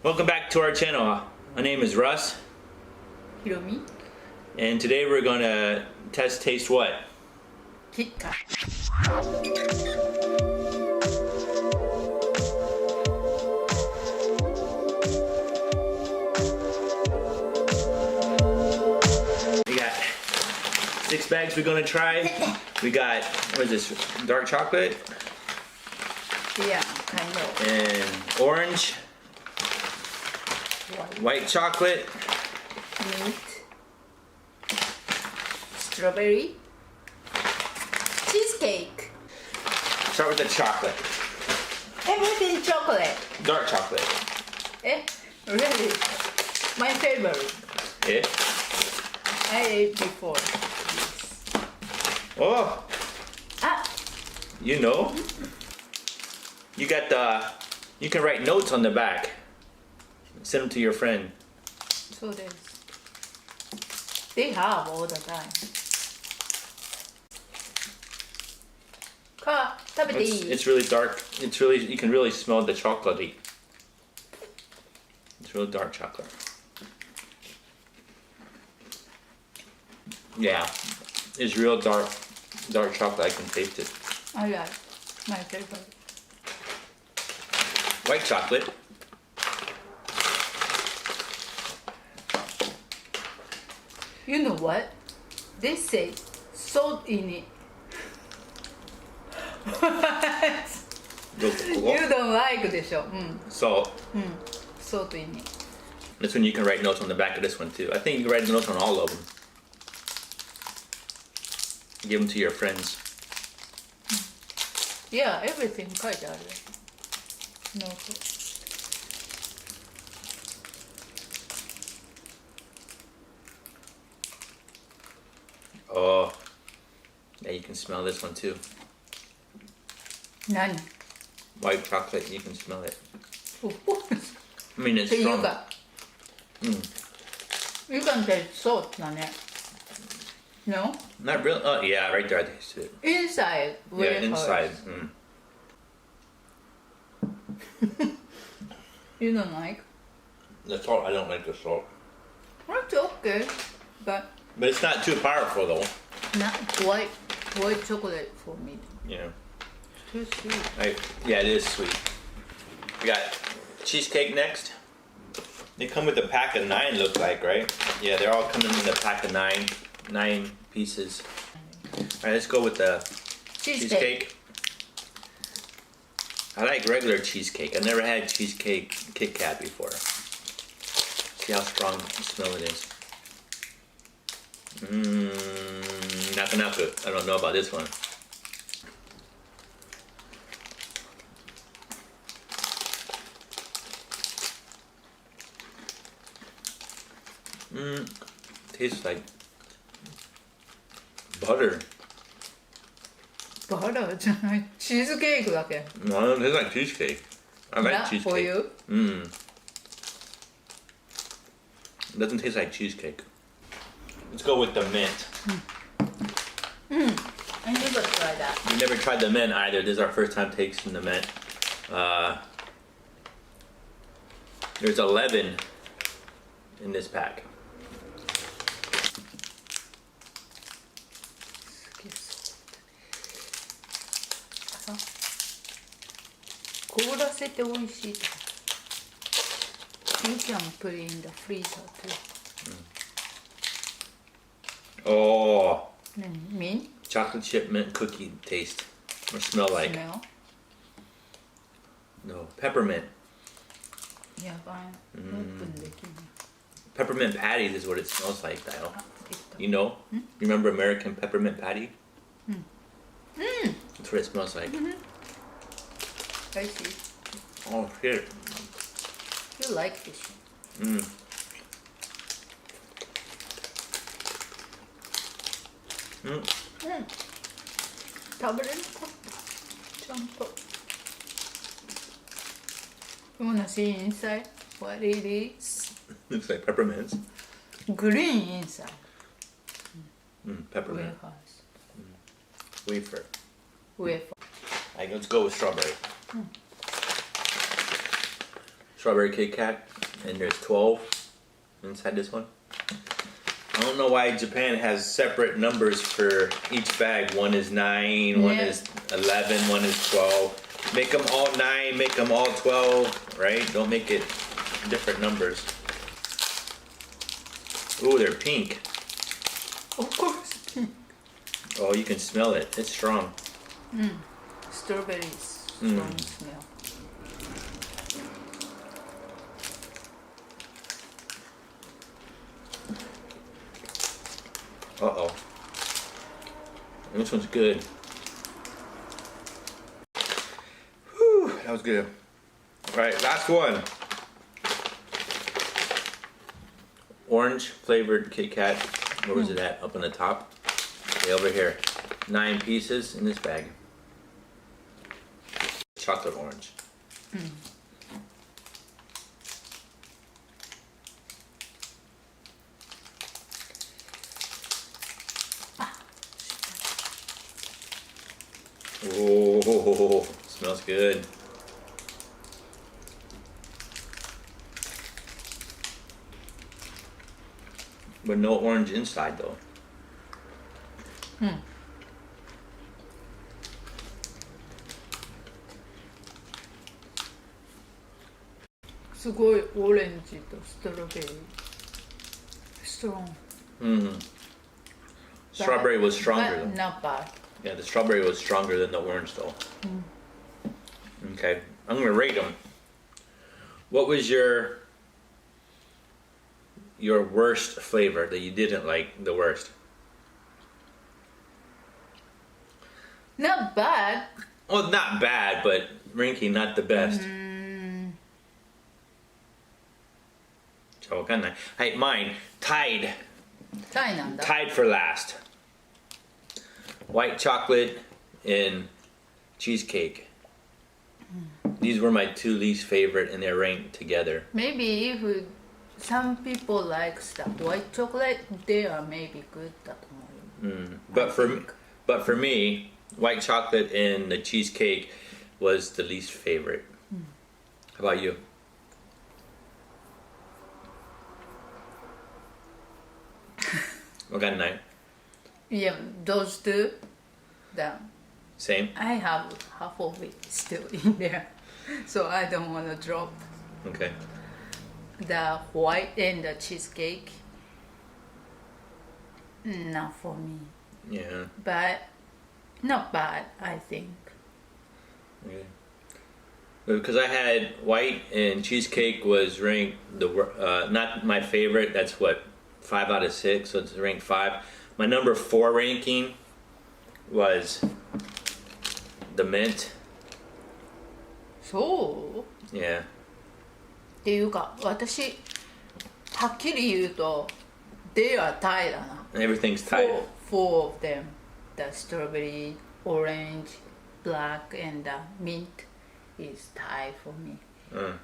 Welcome back to our channel. My name is Russ. Hiromi. And today we're going to taste what? KitKat. We got 6 bags we're going to try. We got, what is this, dark chocolate? Yeah, kind of. And orange. White chocolate. Mint. Strawberry. Cheesecake. Start with the chocolate. Everything chocolate. Dark chocolate. Really? My favorite. Yeah. I ate before. Oh, Ah, you know. You got you can write notes on the back. Send them to your friend. so this. They have all the time. 食べていい? It's really dark. It's really, you can really smell the chocolatey. It's really dark chocolate. Yeah, it's real dark chocolate. I can taste it. I like my favorite. White chocolate. You know what? They say salt in it. You don't like でしょ? Salt. Salt in it. This one you can write notes on the back of this one too. I think you can write notes on all of them. Give them to your friends. Yeah, everything 書いてある. No. Oh, yeah, you can smell this one too. 何? White chocolate, you can smell it. Of course. I mean, it's So you strong. got. You can taste salt だね. No? Not really. Oh, yeah, right there. I tasted it. Inside. Yeah, inside. You don't like? The salt, I don't like the salt. It's okay. But But it's not too powerful though. not white chocolate for me. Yeah. Too sweet. Yeah, it is sweet. We got cheesecake next. They come with a pack of 9, looks like, right? Yeah, they're all coming in a pack of 9 pieces. All right, let's go with the cheesecake. I like regular cheesecake. I've never had cheesecake KitKat before. See how strong the smell it is. Naku. I don't know about this one. Tastes like butter. Butter じゃない。チーズケーキだけ. No, it tastes like cheesecake. I like Not cheesecake. for you? It doesn't taste like cheesecake. Let's go with the mint. I never tried that. We never tried the mint either. This is our first time tasting the mint. There's 11 in this pack. 凍らせて美味しいとか. You can put it in the freezer too. Oh, Mint? chocolate chip mint cookie taste or smell like. Smell? No, peppermint. やばい。オープンできない. Peppermint patties is what it smells like, Dial. できた. You know? You remember American peppermint patty? That's what it smells like. I see. Oh, shit. You like this? 食べれるかちゃんと. You wanna see inside what it is? Looks like peppermints. Green inside. Peppermint. Wafer. Wafer. Alright, let's go with strawberry. strawberry KitKat, and there's 12 inside this one. I don't know why Japan has separate numbers for each bag. One is 9, one is 11, one is 12. Make them all 9, make them all 12, right? Don't make it different numbers. Ooh, they're pink. Of course. Oh, you can smell it. It's strong. Strawberries. Strong smell. Uh-oh. This one's good. Whew, that was good. All right, last one. Orange flavored KitKat. Where was it at? Up on the top? Okay, over here. 9 pieces in this bag. Chocolate orange. Oh, smells good. But no orange inside though. すごいオレンジとストロベリー。Strong. Strawberry was stronger But though. not bad. Yeah, the strawberry was stronger than the orange though. Okay, I'm gonna rate them. What was your worst flavor that you didn't like the worst? Not bad. Well, not bad, but ranking not the best. じゃあわかんない。はい、mine tied タイなんだ。 tied for last. White chocolate and cheesecake. These were my 2 least favorite, and they're ranked together. Maybe if some people like the white chocolate, they are maybe good だと思うよ。But for me, white chocolate and the cheesecake was the least favorite. How about you? Okay, night. Yeah, those two. The, Same. I have half of it still in there, so I don't want to drop Okay. the white and the cheesecake. Not for me, Yeah. but not bad, I think. Okay. Because I had white and cheesecake was ranked not my favorite. That's what 5 out of 6, so it's ranked 5. My number 4 ranking was the mint. そう Yeah. っていうか、私はっきり言うと they are tied だな。 Everything's tied. Four of them, the strawberry, orange, black, and the mint is tied for me.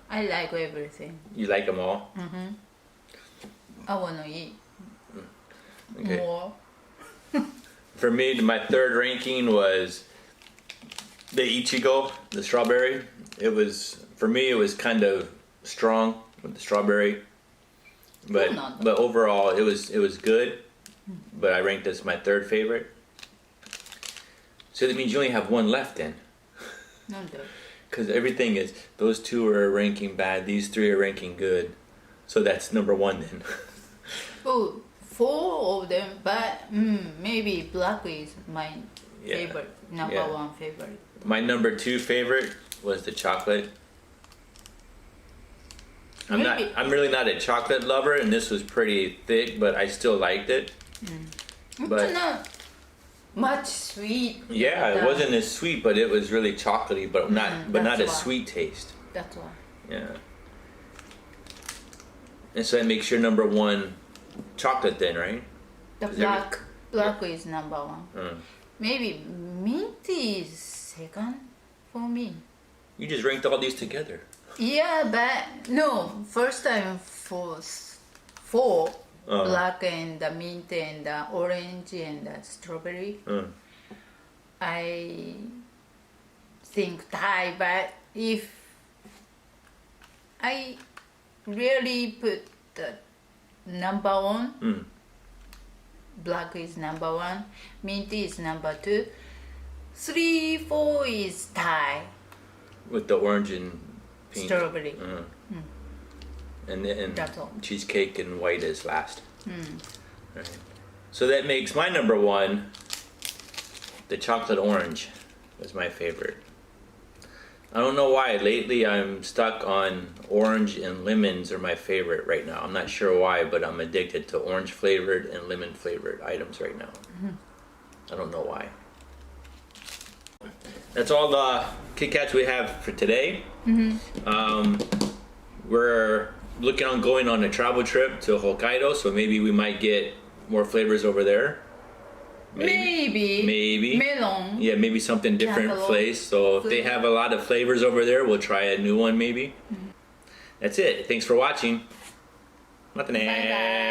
I like everything. You like them all? I wanna eat Okay. more. For me, my 3rd ranking was the Ichigo, the strawberry. It was, for me, it was kind of strong with the strawberry, but overall it was good. But I ranked this my 3rd favorite. So that means you only have 1 left then. なんで Because everything is, those 2 are ranking bad, these 3 are ranking good. So that's number 1 then. Oh, 4 of them, but maybe black is my favorite, number 1 favorite. My number 2 favorite was the chocolate. I'm really not a chocolate lover, and this was pretty thick, but I still liked it. But It's not much sweet. yeah, it wasn't as sweet, but it was really chocolatey, but not a why. sweet taste. That's why. Yeah. And so that makes your number 1 chocolate then, right? The black is number 1. Maybe mint is second for me. You just ranked all these together. Yeah, but no, first time for 4 black and the mint and the orange and the strawberry. I think Thai, but if I really put the number one. Black is number one. Mint is number two. 3, 4 is Thai. With the orange and pink. Strawberry. And That's all. cheesecake and white is last. Right. So that makes my number one. The chocolate orange is my favorite. I don't know why. Lately I'm stuck on orange and lemons are my favorite right now. I'm not sure why, but I'm addicted to orange flavored and lemon flavored items right now. I don't know why. That's all the KitKats we have for today. We're looking on going on a travel trip to Hokkaido, so maybe we might get more flavors over there. Maybe. Melon. Yeah, maybe something different Cantaloupe. place. So if they have a lot of flavors over there, we'll try a new one maybe. That's it. Thanks for watching. Nothing. Bye-bye.